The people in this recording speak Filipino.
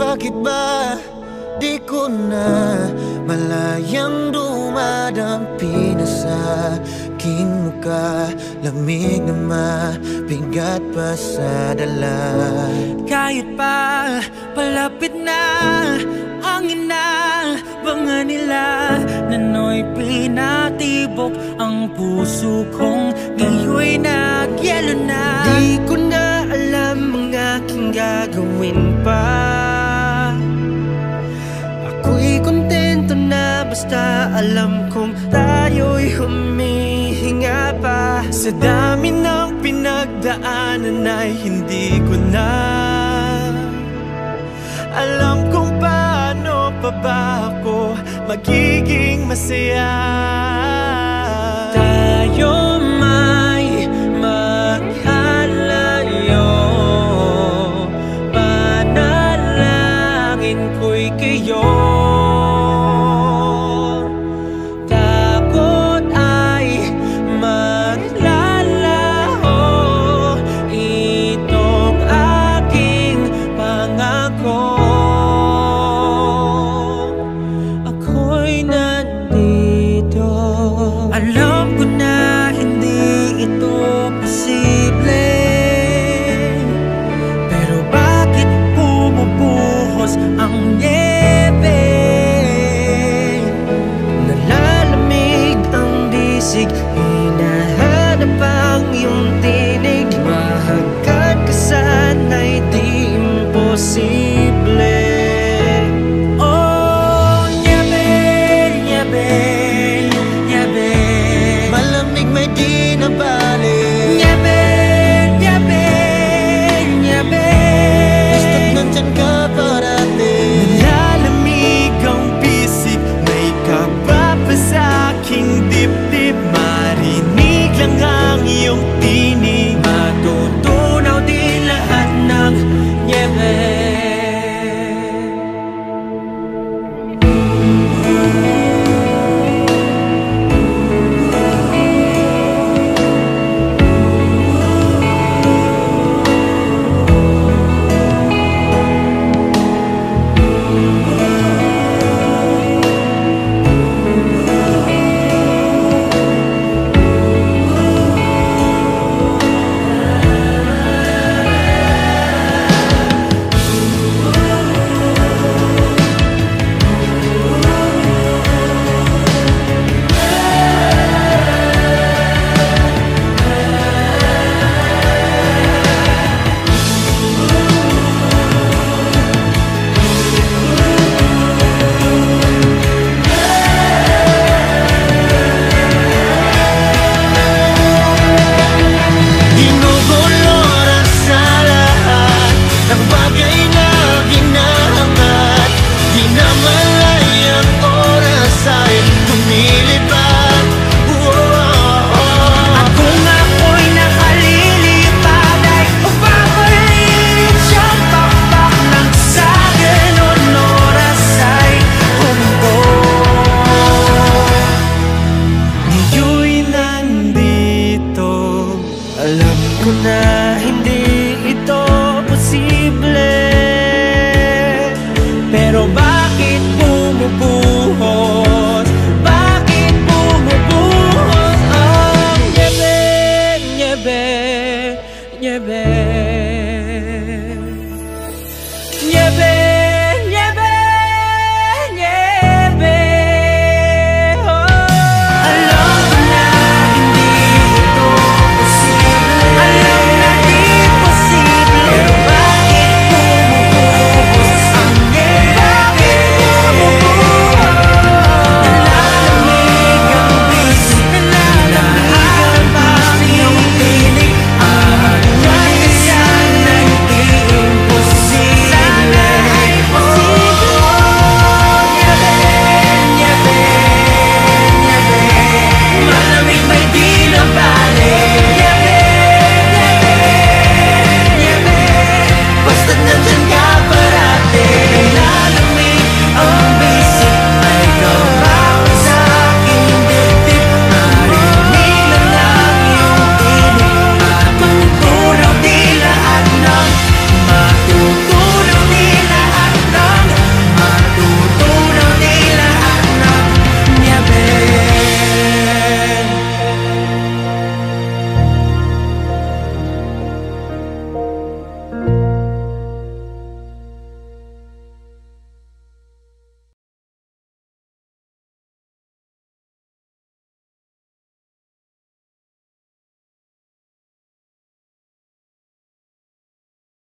Bakit ba di ko na malayang dumadampi na sa aking mukha? Lamig na mabigat pa sa dala. Kahit pa palapit na hangin na banga nila, nano'y pinatibok ang puso kong ngayon'y nagyelo na. Di ko na alam ang aking gagawin pa. Ako'y kontento na basta alam kong tayo'y humihinga pa. Sa dami ng pinagdaanan ay hindi ko na alam kung paano pa ba ako magiging masaya.